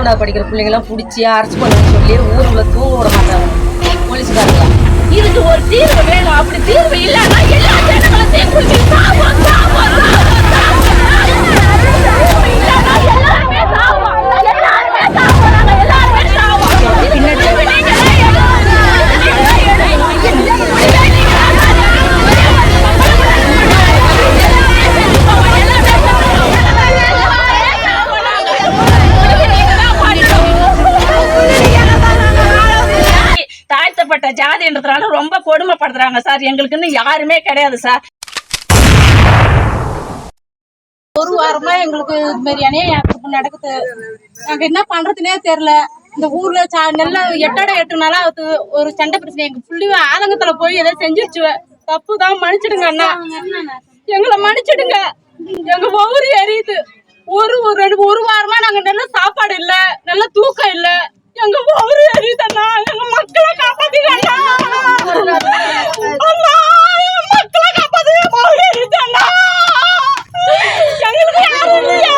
11வது படிக்கிற பிள்ளைங்கெல்லாம் பிடிச்சி அரெஸ்ட் பண்ணுன்னு சொல்லி ஊருக்குள்ள தூங்க விட மாட்டாங்க போலீஸ்காரங்க. இதுக்கு ஒரு தீர்வு வேணும். அப்படி தீர்வு இல்லைன்னா எல்லா ஜனங்களும் தீக்குளிச்சு சாவோம் சாவோம் எல்லாருமே சாவோம் எல்லாருமே சாவோம் நாங்க எல்லாருமே சாவோம். தாழ்த்தப்பட்ட ஜாதின்றதுனால ரொம்ப கொடுமைப்படுத்துறாங்க சார். எங்களுக்குன்னு யாருமே கிடையாது சார். ஒரு வாரமா எங்களுக்கு இது மாதிரி அநியாயம் நடக்குது. நாங்க என்ன பண்றதுனே தெரியல. இந்த ஊர்ல நெல்ல 8 நாளா ஒரு சண்டை பிரச்சனை. எங்க புள்ளிவ ஆதங்கத்துல போய் ஏதோ செஞ்சிருச்சு. தப்புதான், மன்னிச்சிடுங்க அண்ணா, எங்களை மன்னிச்சிடுங்க. எங்க ஒவ்வொரு எரியுது. ஒரு வாரமா நாங்க நல்ல சாப்பாடு இல்ல, நல்ல தூக்கம் இல்ல. எங்க ஒவ்வொரு எரியுதண்ணா. எங்க மக்களை காப்பாத்துங்க அண்ணா. மக்களை காப்பாத்துங்க. எரியுதண்ணா. எங்களுக்கு யாரும் இல்லையா?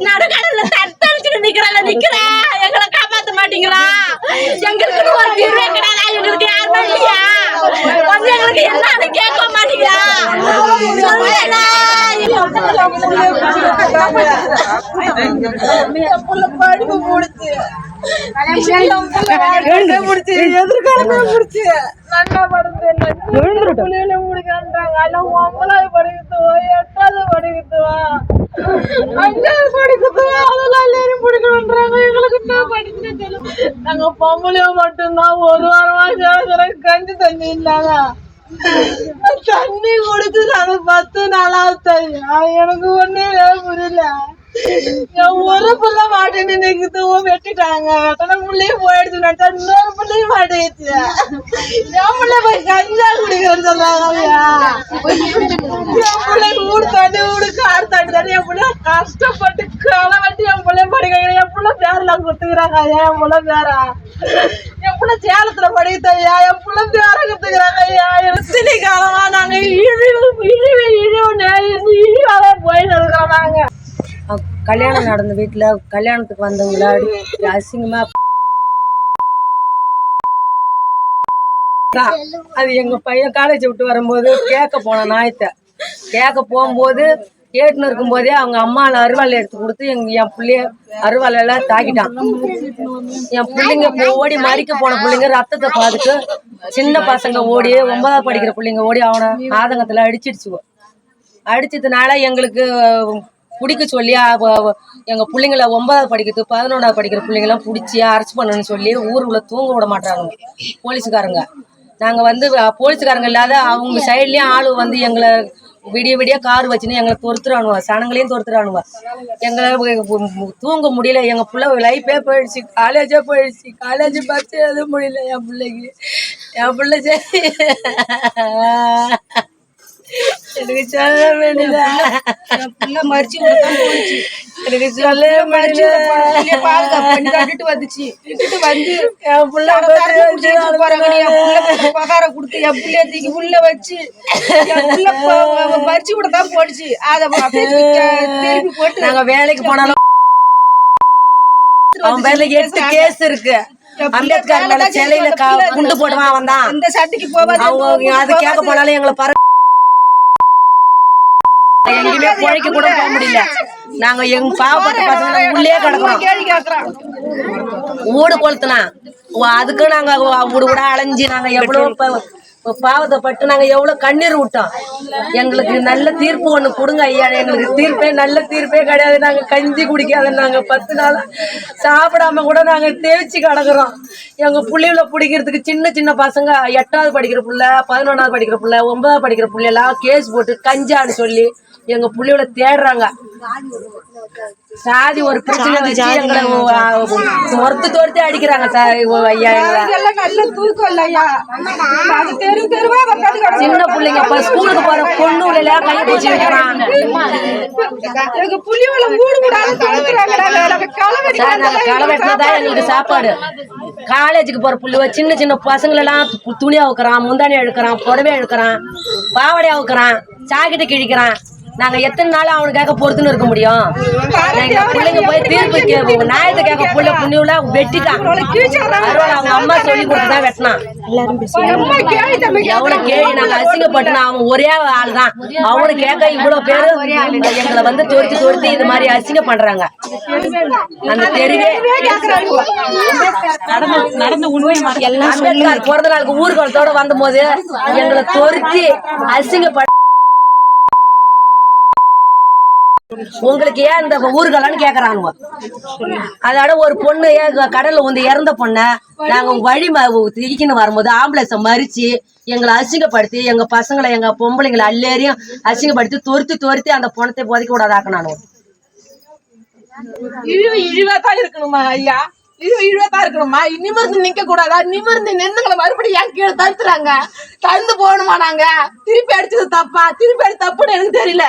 நடுக்கடல தத்தளிச்சுட்டு நிக்கிறா. எங்களை காப்பாத்த மாட்டீங்களா? எங்களுக்கு ஒரு தீர்வே கிடையாது. எங்களுக்கு யாருமே இல்லையா? வந்து எங்களுக்கு என்னன்னு கேட்க மாட்டீங்களா? படிப்பு முடிச்சு எதிர்காலமே முடிச்சு நல்லா படுத்து முடிக்கிறாங்க. எல்லாம் 9வது படிக்குதுவா, 8வது படிக்குதுவா, 5வது படிக்குதுவா, அதெல்லாம் எல்லாரும் பிடிக்கணுன்றாங்க. எங்களுக்கு என்ன படிச்சுன்னு சொல்லு. நாங்க பொம்பளையோ மட்டும்தான். ஒரு வாரமா கஞ்சி தண்ணி இல்லாத தண்ணி குடிச்சு நாங்க 10 நாளாவது. எனக்கு ஒண்ணே புரியல. ஒரு புள்ள மாட்டேன்னு நினைக்குது வெட்டிட்டாங்க. புள்ளையும் போயிடுச்சு நினைச்சா இன்னொரு புள்ளையும் மாட்டேச்சு. என் பிள்ளை போய் கஞ்சா குடிக்கிறேன்னு சொல்றாங்க. என் பிள்ளை ஊடு தண்ணி ஊடு காடு தண்ணி என் பிள்ளைய கஷ்டப்பட்டு களை வெட்டி என் பிள்ளைய படிக்க. என் பிள்ளை பேரெல்லாம் கொடுத்துக்கிறாங்க. என் பிள்ளை பேரா என் பிள்ளை சேலத்துல படிக்கத்தையா. என் பிள்ளை பேர கொடுத்துக்கிறாங்க. எத்தனை காலமா நாங்க இழிவாவே போயிட்டு இருக்கிறோம். நாங்க கல்யாணம் நடந்த வீட்டுல கல்யாணத்துக்கு வந்தவங்கள அசிங்கமா அது எங்க பையன் காலேஜ் விட்டு வரும்போது கேட்க போகும்போது கேட்டுன்னு இருக்கும் போதே அவங்க அம்மால அருவாள் எடுத்து கொடுத்து என் பிள்ளைய அருவாளையில தாக்கிட்டான். என் பிள்ளைங்க ஓடி மறிக்க போன பிள்ளைங்க ரத்தத்தை பார்த்துட்டு சின்ன பசங்க ஓடி 9வது படிக்கிற பிள்ளைங்க ஓடி அவனை ஆதங்கத்துல அடிச்சதுனால எங்களுக்கு பிடிக்க சொல்லி எங்க பிள்ளைங்கள 9வது படிக்கிறது 11வது படிக்கிற பிள்ளைங்கெல்லாம் பிடிச்சி அரெஸ்ட் பண்ணணும்னு சொல்லி ஊருக்குள்ள தூங்க விட மாட்டாங்க போலீஸுக்காரங்க. நாங்க வந்து போலீஸுக்காரங்க இல்லாத அவங்க சைட்லயும் ஆளு வந்து எங்களை விடிய கார் வச்சுன்னு எங்களை துரத்துறானுவ. சனங்களையும் துரத்துறானுவ. எங்களை தூங்க முடியல. எங்க பிள்ளை லைஃபே போயிடுச்சு. காலேஜே போயிடுச்சு. காலேஜ் பஸ் எதுவும் முடியல. என் பிள்ளை சரி எனக்கு சொல்ல வேண்டியதா மறிச்சு போயிடுச்சு. எனக்கு சொல்ல பாதுகாப்பு பண்ணி கட்டிட்டு வந்துச்சு. விட்டுட்டு வந்து என் பிள்ளை பகார கொடுத்து என் பிள்ளைய தூக்கி உள்ள வச்சு என் பிள்ளை மறிச்சு கூட தான் போடுச்சு. அதை திருப்பி போட்டு நாங்க வேலைக்கு போனாலும் அவன் பேர்ல 8 கேஸ் இருக்கு. அம்பேத்கர் மேல சிலையில குண்டு போடுவான். அவன் தான் இந்த சட்டைக்கு போவாது. அவங்க அது கேட்க போனாலும் எங்களை எங்கேயுமே பொழைக்க கூட போக முடியல. நாங்க எங்க பாவப்பட்ட பசங்க உள்ளே கிடக்குறோம். ஊடு கொளுத்துனா அதுக்கு நாங்க ஊடு கூட அலைஞ்சு நாங்க எவ்வளவு பாவத்தை பட்டு நாங்க எவ்வளவு கண்ணீர் விட்டோம். எங்களுக்கு நல்ல தீர்ப்பு ஒண்ணு கொடுங்க ஐயா. எங்களுக்கு தீர்ப்பே நல்ல தீர்ப்பே கிடையாது. நாங்க கஞ்சி குடிக்காத நாங்க 10 நாளா சாப்பிடாம கூட நாங்க தேய்ச்சி கிடக்குறோம். எங்க புள்ளைகளை பிடிக்கிறதுக்கு சின்ன சின்ன பசங்க 8வது படிக்கிற புள்ள, 11வது படிக்கிற புள்ள, 9வது படிக்கிற புள்ளையெல்லாம் கேஸ் போட்டு கஞ்சான்னு சொல்லி எங்க புள்ளைகளை தேடுறாங்க. சாதி ஒரு பிரச்சனை வச்சு எங்களை துரத்தி அடிக்கிறாங்க சார் ஐயா. சின்ன பிள்ளைங்க இப்ப ஸ்கூலுக்கு போற பொண்ணுல கை பிடிச்சி வைக்கிறான். களை வெட்டினதான் எங்களுக்கு சாப்பாடு. காலேஜுக்கு போற புள்ளுவ சின்ன சின்ன பசங்களை எல்லாம் துணி அவுக்குறான், முந்தானி அழுக்கிறான், புடவை அழுக்கிறான், பாவடை அவுக்குறான், சாக்கிட்ட கிழிக்கிறான். நாங்க எத்தனை நாள் அவனுக்காக பொறுத்துன்னு இருக்க முடியும்? எங்க பிள்ளைங்க போய் தீர்ப்பு நியாயத்துக்காக புள்ள புண்ணியுல வெட்டிட்டான். அவங்க அம்மா சொல்லி கொடுத்துதான் வெட்டினான். எவ்வளவு கேள்வி நாங்க அசிங்கப்பட்டுனா அவன் ஒரே ஆள் தான். அவனு கேட்க இவ்வளவு பேரு எங்களை வந்து துரத்தி இது மாதிரி அசிங்கம் பண்றாங்க. அந்த தெருவே அம்பேத்கர் பிறந்த நாளுக்கு ஊர்வலத்தோட வந்த போது எங்களை துரத்தி அசிங்கப்பட உங்களுக்கு ஏன் இந்த ஊர்களான்னு கேக்குறாங்க. அதோட ஒரு பொண்ணு கடல்ல வந்து இறந்த பொண்ண நாங்க வழி திக்கின்னு வரும்போது ஆம்புலன்ஸை மறிச்சு எங்களை அசிங்கப்படுத்தி எங்க பசங்களை எங்க பொம்பளைங்களை எல்லாரையும் அசிங்கப்படுத்தி துரத்தி அந்த பொணத்தை போதைக்க விடாதாக்க நானும் இழிவாதான் இருக்கணுமா ஐயா? இழிவாதான் இருக்கணுமா? நிமிர்ந்து நிக்க கூடாதா? நிமிர்ந்து நின்னுங்களை மறுபடியும் ஏன் கீழே தடுத்துறாங்க? தந்து போகணுமா? நாங்க திருப்பி அடிச்சது தப்பா? திருப்பி அடி தப்புன்னு எனக்கு தெரியல.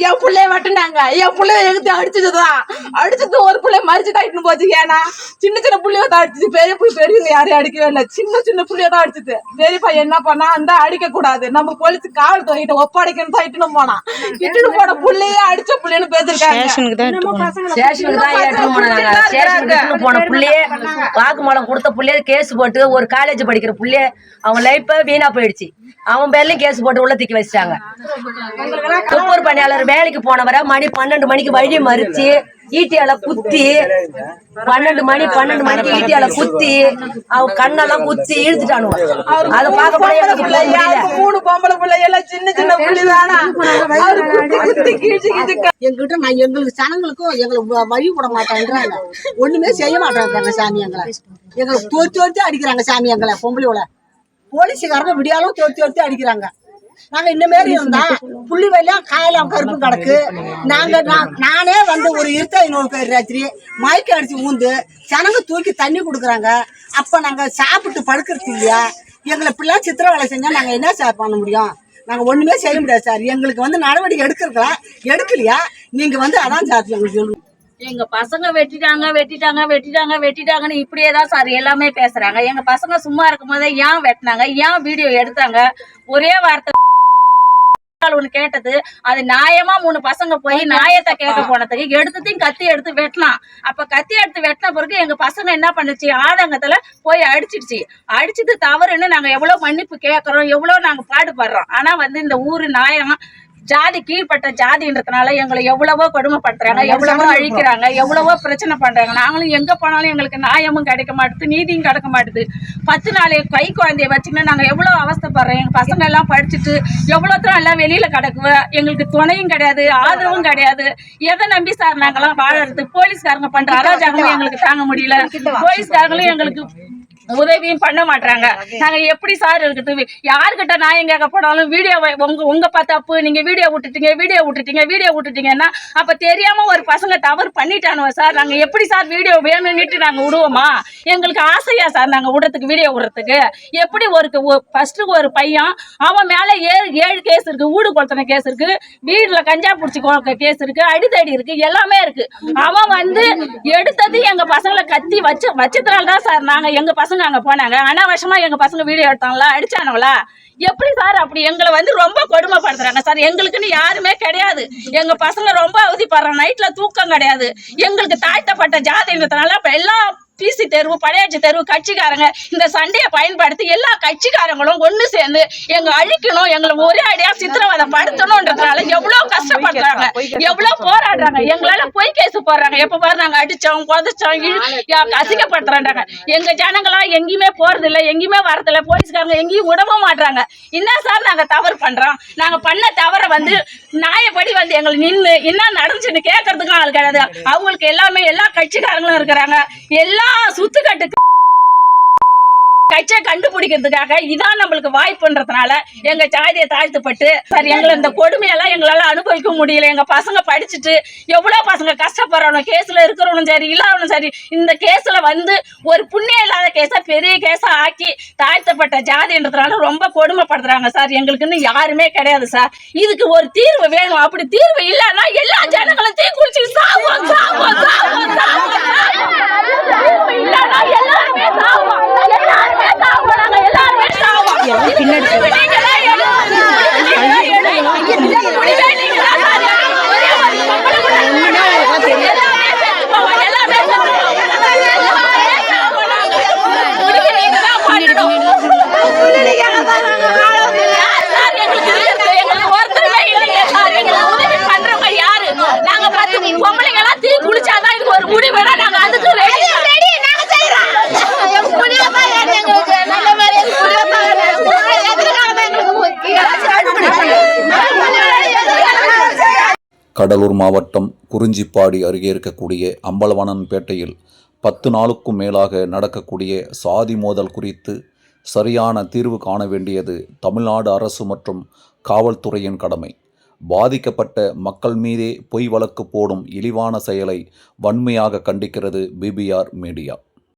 என் பிள்ளைய வெட்டினாங்க. என் பிள்ளைய எகுத்து அடிச்சதுதான். அடிச்சது ஒரு பிள்ளைய மறிச்சு தாயிட்டு போச்சு. ஏன்னா சின்ன சின்ன புள்ளைய தான் அடிச்சுது. பெரியவங்க யாரையும் அடிக்கவே இல்லை. சின்ன புள்ளைய தான் அடிச்சுது. பெரியப்பா என்ன பண்ணா, அந்த அடிக்க கூடாது, நம்ம போலீஸ் காவல் துறையிட்ட ஒப்படைக்கணும் தாயிட்டுன்னு போனான். இட்டுன்னு போன புள்ளைய அடிச்ச புள்ளைன்னு பேசிருக்காங்க. போன புள்ளைய வாக்குமூலம் கொடுத்த புள்ளைய கேஸ் போட்டு ஒரு காலேஜ் படிக்கிற புள்ளைய அவன் லைஃப் வீணா போயிடுச்சு. அவன் பேர்லயும் கேஸ் போட்டு உள்ள தூக்கி வச்சிட்டாங்க. துப்புர் பணியாளர் வேலைக்கு போனவரை மணி 12 மணிக்கு வழி மறிச்சு ஈட்டியால குத்தி 12 மணிக்கு ஈட்டியால குத்தி அவன் கண்ணெல்லாம் குத்தி இழுத்துட்டானுவ. அதை பார்க்க போல எனக்கு முடியல. 3 பொம்பளை பிள்ளைங்க சின்ன புள்ளிதானா எங்ககிட்ட நான் எங்களுக்கு சனங்களுக்கும் எங்களை வழி விட மாட்டேன்றாங்க. ஒண்ணுமே செய்ய மாட்டேன்றாங்க சாமி. எங்களை தோர்த்தி அடிக்கிறாங்க சாமி. எங்களை பொம்பளையோட போலீஸுக்காரங்க விடியாலும் தோர்த்தி அடிக்கிறாங்க. நாங்க இந்த மாதிரி இருந்தா புள்ளி வயலாம் காயெல்லாம் கருப்பு கிடக்கு. நானே வந்து ஒரு 2500 பேர் ராத்திரி மயக்க அடிச்சு ஊந்து ஜனங்க தூக்கி தண்ணி கொடுக்குறாங்க. அப்ப நாங்க சாப்பிட்டு படுக்கிறது இல்லையா? எங்களை பிள்ளை சித்திர வேலை செஞ்சா நாங்க என்ன சார் பண்ண முடியும்? நாங்க ஒண்ணுமே செய்ய முடியாது சார். எங்களுக்கு வந்து நடவடிக்கை எடுக்கலையா? நீங்க வந்து அதான் சார் எங்களுக்கு சொல்லுங்க. எங்க பசங்க வெட்டிட்டாங்கன்னு இப்படியேதான் சார் எல்லாமே பேசுறாங்க. எங்க பசங்க சும்மா இருக்கும் போதே ஏன் வெட்டினாங்க, ஏன் வீடியோ எடுத்தாங்க, ஒரே வார்த்தை ஒண்ணு கேட்டது. அது நியாயமா 3 பசங்க போய் நியாயத்தை கேட்க போனதுக்கு எடுத்ததையும் கத்தி எடுத்து வெட்டலாம். அப்ப கத்தி எடுத்து வெட்டின பிறகு எங்க பசங்க என்ன பண்ணுச்சு, ஆதங்கத்துல போய் அடிச்சது தவறுன்னு நாங்க எவ்வளவு மன்னிப்பு கேட்கறோம், எவ்வளவு நாங்க பாடுபடுறோம். ஆனா வந்து இந்த ஊரு நியாயம் ஜாதி கீழ்பட்ட ஜாதின்றதுனால எங்களை எவ்வளவோ கொடுமைப்படுத்துறாங்க, எவ்வளவோ அழிக்கிறாங்க, எவ்வளவோ பிரச்சனை பண்றாங்க. நாங்களும் எங்க போனாலும் எங்களுக்கு நியாயமும் கிடைக்க மாட்டுது, நீதியும் கிடைக்க மாட்டுது. 10 நாள் கை குழந்தைய வச்சுன்னு நாங்க எவ்வளவு அவஸ்தைப்படுறோம். எங்க பசங்க எல்லாம் படிச்சுட்டு எவ்வளவு எல்லாம் வெளியில கிடக்குவோம். எங்களுக்கு துணையும் கிடையாது, ஆதரவும் கிடையாது. எதை நம்பி சார் நாங்கெல்லாம் வாழறது? போலீஸ்காரங்க பண்ற அராஜகமும் எங்களுக்கு தாங்க முடியல. போலீஸ்காரங்களும் எங்களுக்கு உதவியும் பண்ண மாட்டாங்க. நாங்க எப்படி சார் இருக்குது? யாருக்கிட்ட நியாயம் கேட்க போனாலும் வீடியோ உங்க தப்பு, நீங்க வீடியோ விட்டுட்டீங்கன்னா அப்ப தெரியாம ஒரு பசங்க தவறு பண்ணிட்டானுவ சார். நாங்க எப்படி சார் வீடியோ வேணும்னுட்டு நாங்க விடுவோமா? எங்களுக்கு ஆசையா சார் நாங்க விடுறதுக்கு, வீடியோ விடுறதுக்கு? எப்படி ஃபர்ஸ்ட் ஒரு பையன் அவன் மேல 7 கேஸ் இருக்கு, ஊடு கொளுத்தின கேஸ் இருக்கு, வீடுல கஞ்சா புடிச்சு கேஸ் இருக்கு, அடித்தடி இருக்கு, எல்லாமே இருக்கு. அவன் வந்து எடுத்தது எங்க பசங்களை கத்தி வச்சதுனாலதான் சார் நாங்க எங்க பசங்க அங்க போனாங்க. அனாவசியமா எங்க பசங்க வீடியோ எடுத்தாங்களா, அடிச்சானுங்களா? எப்படி சார் அப்படி எங்களை வந்து ரொம்ப கொடுமைப்படுத்துறாங்க சார். எங்களுக்குன்னு யாருமே கிடையாது. எங்க பசங்க ரொம்ப அவதிப்படுறாங்க. நைட்ல தூக்கம் கிடையாது. எங்களுக்கு தாழ்த்தப்பட்ட ஜாதின்றதுனால இப்ப எல்லா பிசி தெருவு, பழையாச்சி தெருவு கட்சிக்காரங்க இந்த சண்டையை பயன்படுத்தி எல்லா கட்சிக்காரங்களும் ஒண்ணு சேர்ந்து எங்க அழிக்கணும், எங்களை ஒரே அடியா சித்திரவதை படுத்தணும்ன்றதுனால எவ்வளவு கஷ்டப்படுறாங்க, எவ்வளவு போராடுறாங்க. எங்களால பொய் கேஸ் போடுறாங்க. எப்ப பாரு நாங்க அடிச்சோம், கொதச்சோம், அசிங்கப்படுத்துறாங்க. எங்க ஜனங்களா எங்கேயுமே போறது இல்ல, எங்கேயுமே வரதில்ல. போலீஸ்காரங்க எங்கேயும் விடவும் மாட்டாங்க. என்ன சார் நாங்க தவறு பண்றோம்? நாங்க பண்ண தவற வந்து நியாயப்படி வந்து எங்களை நின்று என்ன நடந்துச்சுன்னு கேட்கறதுக்கும் ஆள் கிடையாது. அவங்களுக்கு எல்லாமே எல்லா கட்சிக்காரங்களும் இருக்கிறாங்க. எல்லா சுத்துக்கட்டுக்கு கட்சியை கண்டுபிடிக்கிறதுக்காக இதான் நம்மளுக்கு வாய்ப்புன்றதுனால எங்க ஜாதியை தாழ்த்தப்பட்டு சார் எங்களை இந்த கொடுமையெல்லாம் எங்களால அனுபவிக்க முடியல. எங்க பசங்க படிச்சுட்டு எவ்வளவு பசங்க கஷ்டப்படுறவனும், கேஸ்ல இருக்கிறவனும் சரி இல்லாதவனும் சரி, இந்த கேஸ்ல வந்து ஒரு புண்ணியம் இல்லாத கேஸா பெரிய கேஸா ஆக்கி தாழ்த்தப்பட்ட ஜாதின்றதுனால ரொம்ப கொடுமைப்படுத்துறாங்க சார். எங்களுக்குன்னு யாருமே கிடையாது சார். இதுக்கு ஒரு தீர்வு வேணும். அப்படி தீர்வு இல்லைன்னா எல்லா ஜனங்களும் தீ குளிச்சு சாவோம் சாவோம் சாவோம் சாவோம். தீர்வு இல்லைன்னா எல்லாருமே சாவோம், எல்லாருமே சாவோம், நாங்க எல்லாருமே சாவோம். பொம்பளைங்களா தீ குளிச்சாதான் இதுக்கு ஒரு முடிவு. நாங்க அதுக்கு ரெடி. கடலூர் மாவட்டம் குறிஞ்சிப்பாடி அருகே இருக்கக்கூடிய அம்பலவாணன்பேட்டையில் 10 நாளுக்கும் மேலாக நடக்கக்கூடிய சாதி மோதல் குறித்து சரியான தீர்வு காண வேண்டியது தமிழ்நாடு அரசு மற்றும் காவல்துறையின் கடமை. பாதிக்கப்பட்ட மக்கள் மீதே பொய் வழக்கு போடும் இழிவான செயலை வன்மையாக கண்டிக்கிறது BBR மீடியா.